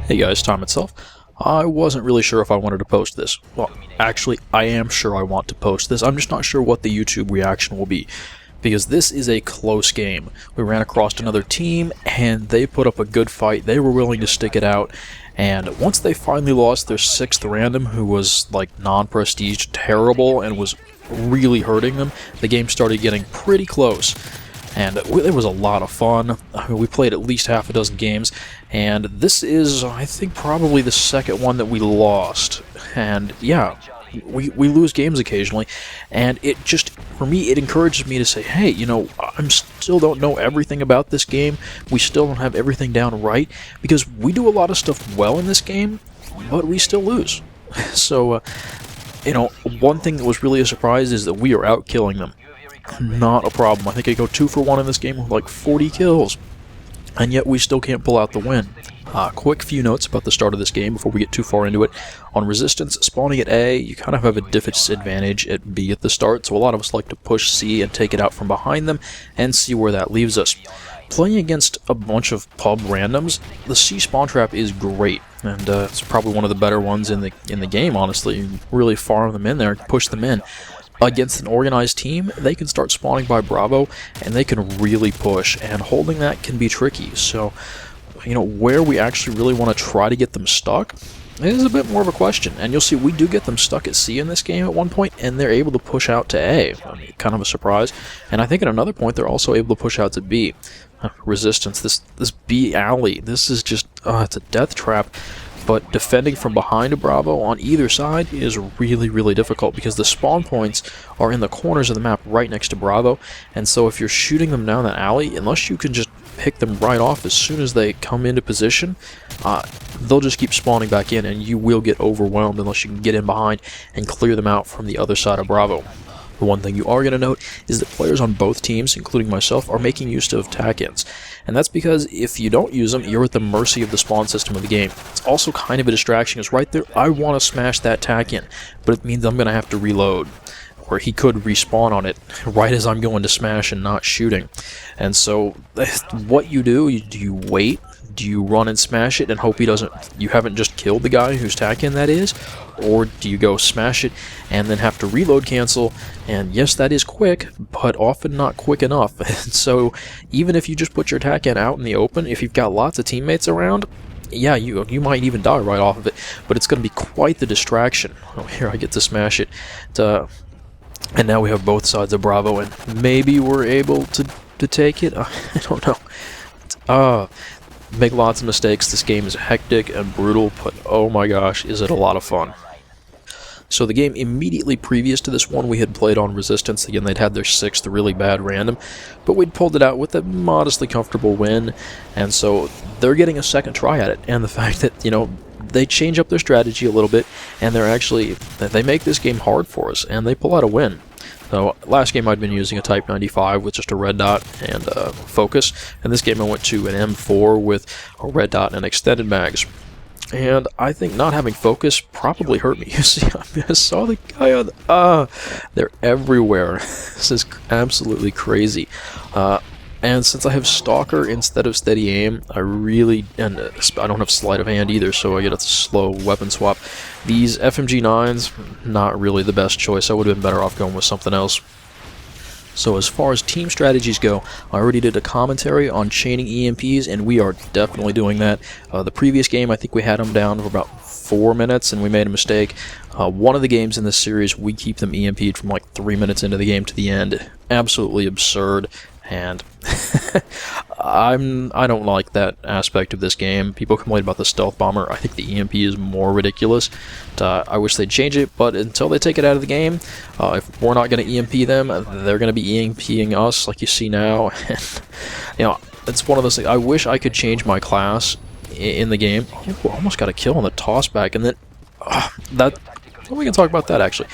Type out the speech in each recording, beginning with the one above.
Hey guys, time itself. I wasn't really sure if I wanted to post this. Well, actually, I am sure I want to post this. I'm just not sure what the YouTube reaction will be, because this is a close game. We ran across another team, and they put up a good fight. They were willing to stick it out, and once they finally lost their 6th random, who was like non-prestige terrible and was really hurting them, the game started getting pretty close. And it was a lot of fun. I mean, we played at least half a dozen games, and this is, I think, probably the second one that we lost. And yeah, we lose games occasionally, and it just, for me, it encourages me to say, hey, you know, I still don't know everything about this game. We still don't have everything down right, because we do a lot of stuff well in this game, but we still lose. So, you know, one thing that was really a surprise is that we are out killing them. Not a problem. I think I go 2 for 1 in this game with like 40 kills, and yet we still can't pull out the win. Quick few notes about the start of this game before we get too far into it. On Resistance, spawning at A, you kind of have a disadvantage at B at the start, so a lot of us like to push C and take it out from behind them and see where that leaves us. Playing against a bunch of pub randoms, the C spawn trap is great, and it's probably one of the better ones in the game, honestly. You really farm them in there and push them in. Against an organized team, they can start spawning by Bravo, and they can really push, and holding that can be tricky. So, you know, where we actually really want to try to get them stuck is a bit more of a question. And you'll see we do get them stuck at C in this game at one point, and they're able to push out to A. I mean, kind of a surprise. And I think at another point they're also able to push out to B. Resistance, this B alley, this is just, it's a death trap. But defending from behind a Bravo on either side is really, really difficult because the spawn points are in the corners of the map right next to Bravo, and so if you're shooting them down that alley, unless you can just pick them right off as soon as they come into position, they'll just keep spawning back in, and you will get overwhelmed unless you can get in behind and clear them out from the other side of Bravo. The one thing you are going to note is that players on both teams, including myself, are making use of tack-ins. And that's because if you don't use them, you're at the mercy of the spawn system of the game. It's also kind of a distraction, because right there, I want to smash that tack-in, but it means I'm going to have to reload. Or he could respawn on it right as I'm going to smash and not shooting. And so, what you do you wait? Do you run and smash it and hope you haven't just killed the guy whose tack-in that is? Or do you go smash it and then have to reload cancel? And yes, that is quick, but often not quick enough. And so even if you just put your tack-in out in the open, if you've got lots of teammates around, yeah, you might even die right off of it, but it's going to be quite the distraction. Oh, here I get to smash it. And now we have both sides of Bravo, and maybe we're able to take it? I don't know. Make lots of mistakes. This game is hectic and brutal, but oh my gosh, is it a lot of fun. So the game immediately previous to this one we had played on Resistance. Again, they'd had their 6th really bad random, but we'd pulled it out with a modestly comfortable win, and so they're getting a second try at it. And the fact that, you know, they change up their strategy a little bit, and they make this game hard for us, and they pull out a win. So last game I'd been using a Type 95 with just a red dot and focus, and this game I went to an M4 with a red dot and extended mags. And I think not having focus probably hurt me. You see, I saw the guy on they're everywhere. This is absolutely crazy. And since I have Stalker instead of Steady Aim, I don't have Sleight of Hand either, so I get a slow weapon swap. These FMG9s, not really the best choice. I would have been better off going with something else. So as far as team strategies go, I already did a commentary on chaining EMPs, and we are definitely doing that. The previous game, I think we had them down for about 4 minutes, and we made a mistake. One of the games in this series, we keep them EMP'd from like 3 minutes into the game to the end. Absolutely absurd. And I don't like that aspect of this game. People complain about the stealth bomber. I think the EMP is more ridiculous. I wish they'd change it, but until they take it out of the game, if we're not going to EMP them, they're going to be EMPing us, like you see now. And, you know, it's one of those things. I wish I could change my class in the game. Oh, almost got a kill on the toss back, and then we can talk about that actually.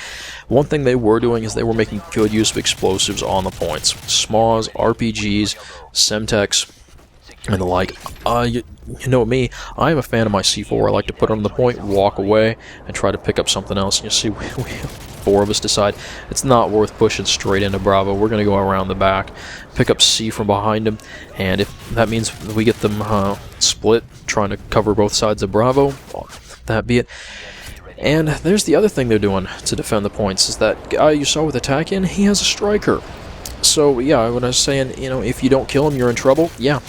One thing they were doing is they were making good use of explosives on the points. SMAWs, RPGs, Semtex. and the like. You know me, I'm a fan of my C4. I like to put it on the point, walk away, and try to pick up something else. And you see, we 4 of us decide it's not worth pushing straight into Bravo. We're going to go around the back, pick up C from behind him, and if that means we get them split, trying to cover both sides of Bravo, well, that be it. And there's the other thing they're doing to defend the points, is that guy you saw with attack in, he has a striker. So yeah, when I was saying, you know, if you don't kill him, you're in trouble, yeah.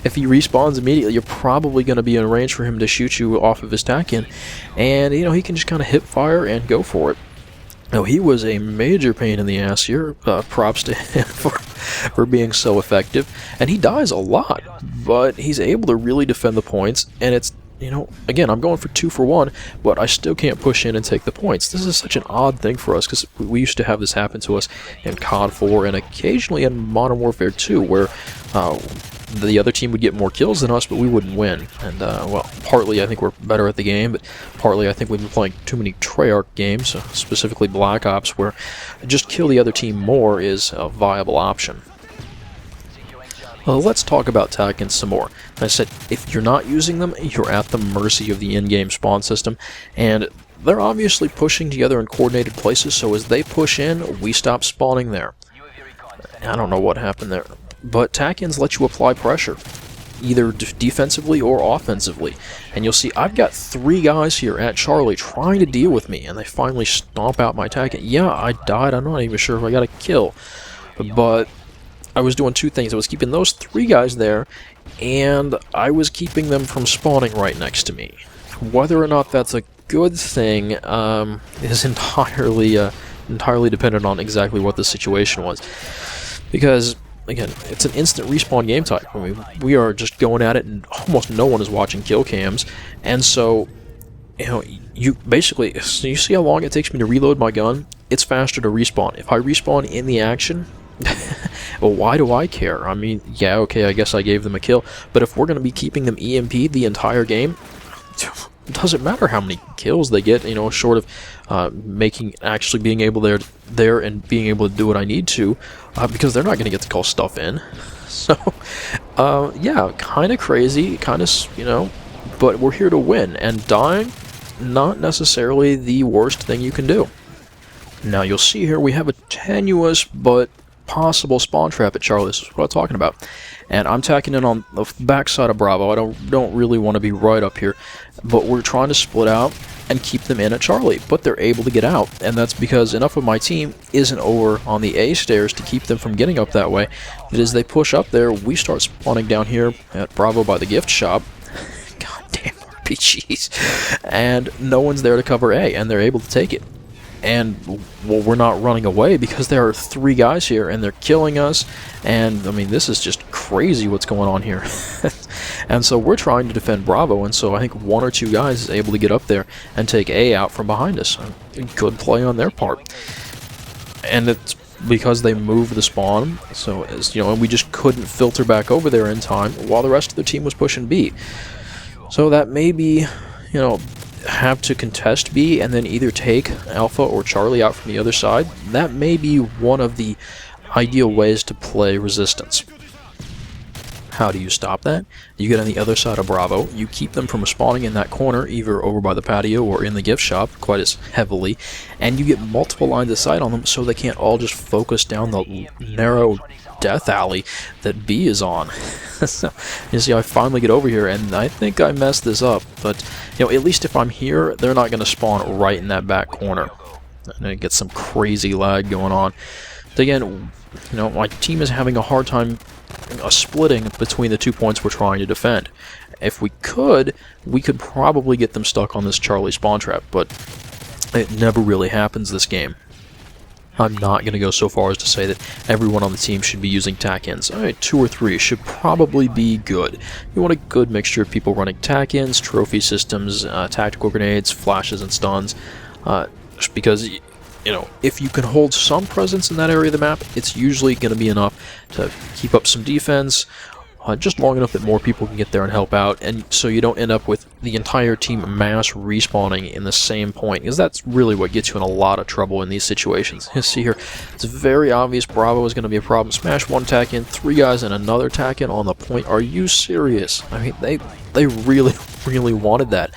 If he respawns immediately, you're probably going to be in range for him to shoot you off of his tack-in, and you know, he can just kind of hip fire and go for it. Now, he was a major pain in the ass here. Props to him for being so effective, and he dies a lot, but he's able to really defend the points, and it's, you know, again, I'm going for 2 for 1, but I still can't push in and take the points. This is such an odd thing for us, because we used to have this happen to us in COD 4 and occasionally in Modern Warfare 2, where the other team would get more kills than us, but we wouldn't win. And, well, partly I think we're better at the game, but partly I think we've been playing too many Treyarch games, specifically Black Ops, where just kill the other team more is a viable option. Let's talk about tack-ins some more. I said, if you're not using them, you're at the mercy of the in-game spawn system, and they're obviously pushing together in coordinated places, so as they push in, we stop spawning there. I don't know what happened there, but tack-ins let you apply pressure, either defensively or offensively. And you'll see I've got 3 guys here at Charlie trying to deal with me, and they finally stomp out my tack-in. Yeah, I died, I'm not even sure if I got a kill, but I was doing 2 things. I was keeping those 3 guys there, and I was keeping them from spawning right next to me. Whether or not that's a good thing is entirely dependent on exactly what the situation was. Because, again, it's an instant respawn game type. I mean, we are just going at it, and almost no one is watching kill cams, and so, you know, you basically, you see how long it takes me to reload my gun? It's faster to respawn. If I respawn in the action, well, why do I care? I mean, yeah, okay, I guess I gave them a kill, but if we're going to be keeping them EMP'd the entire game, it doesn't matter how many kills they get, you know, short of actually being able there and being able to do what I need to, because they're not going to get to call stuff in. So, yeah, kind of crazy, kind of, you know, but we're here to win, and dying, not necessarily the worst thing you can do. Now, you'll see here we have a tenuous but possible spawn trap at Charlie. This is what I'm talking about. And I'm tacking in on the back side of Bravo. I don't really want to be right up here, but we're trying to split out and keep them in at Charlie, but they're able to get out, and that's because enough of my team isn't over on the A stairs to keep them from getting up that way. But as they push up there, we start spawning down here at Bravo by the gift shop. God damn RPGs. And no one's there to cover A, and they're able to take it. And, well, we're not running away because there are 3 guys here and they're killing us, and I mean, this is just crazy what's going on here. And so we're trying to defend Bravo, and so I think 1 or 2 guys is able to get up there and take A out from behind us. Good play on their part. And it's because they moved the spawn, so as you know, and we just couldn't filter back over there in time while the rest of the team was pushing B. So that may be, you know, have to contest B and then either take Alpha or Charlie out from the other side. That may be one of the ideal ways to play Resistance. How do you stop that? You get on the other side of Bravo, you keep them from spawning in that corner, either over by the patio or in the gift shop quite as heavily, and you get multiple lines of sight on them so they can't all just focus down the narrow death alley that B is on. So, you see, I finally get over here, and I think I messed this up, but, you know, at least if I'm here, they're not going to spawn right in that back corner. And I get some crazy lag going on. But again, you know, my team is having a hard time splitting between the 2 points we're trying to defend. If we could probably get them stuck on this Charlie spawn trap, but it never really happens this game. I'm not going to go so far as to say that everyone on the team should be using tack-ins. Alright, 2 or 3 should probably be good. You want a good mixture of people running tack-ins, trophy systems, tactical grenades, flashes, and stuns. Just because, you know, if you can hold some presence in that area of the map, it's usually going to be enough to keep up some defense, just long enough that more people can get there and help out, and so you don't end up with the entire team mass respawning in the same point, because that's really what gets you in a lot of trouble in these situations. You see here, it's very obvious Bravo is going to be a problem. Smash one tack in, 3 guys and another tack in on the point. Are you serious? I mean, they really, really wanted that.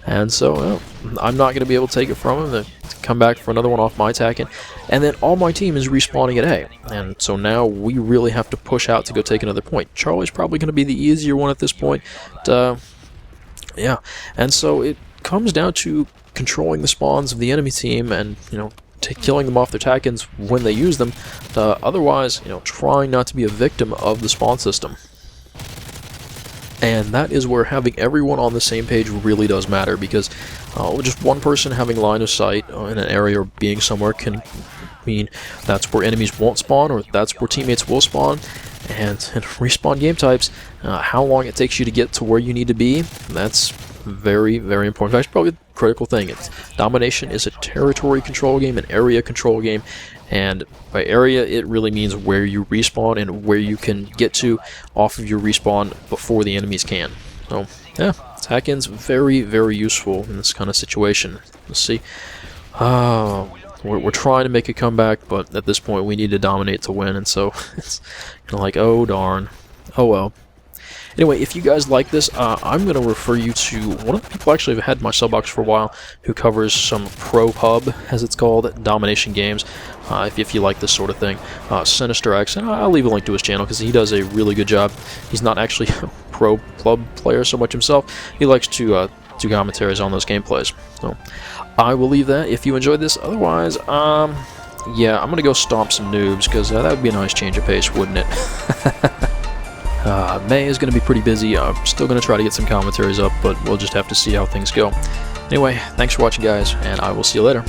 And so, well, I'm not going to be able to take it from him. To come back for another one off my tack-in. And then all my team is respawning at A. And so now we really have to push out to go take another point. Charlie's probably going to be the easier one at this point. But, yeah. And so it comes down to controlling the spawns of the enemy team and, you know, killing them off their tack-ins when they use them. Otherwise, you know, trying not to be a victim of the spawn system. And that is where having everyone on the same page really does matter, because just one person having line of sight in an area or being somewhere can mean that's where enemies won't spawn, or that's where teammates will spawn. And respawn game types, how long it takes you to get to where you need to be, that's very, very important. That's probably the critical thing. Domination is a territory control game, an area control game, and by area it really means where you respawn and where you can get to off of your respawn before the enemies can. So yeah, tack-ins very, very useful in this kind of situation. Let's see. We're trying to make a comeback, but at this point we need to dominate to win, and so it's kind of like, oh darn, oh well. Anyway, if you guys like this, I'm going to refer you to one of the people actually I've had in my sub box for a while who covers some pro pub, as it's called, Domination games, if you like this sort of thing. Sinister X, and I'll leave a link to his channel because he does a really good job. He's not actually a pro club player so much himself. He likes to do commentaries on those gameplays. So I will leave that if you enjoyed this. Otherwise, yeah, I'm going to go stomp some noobs because that would be a nice change of pace, wouldn't it? May is going to be pretty busy. I'm still going to try to get some commentaries up, but we'll just have to see how things go. Anyway, thanks for watching, guys, and I will see you later.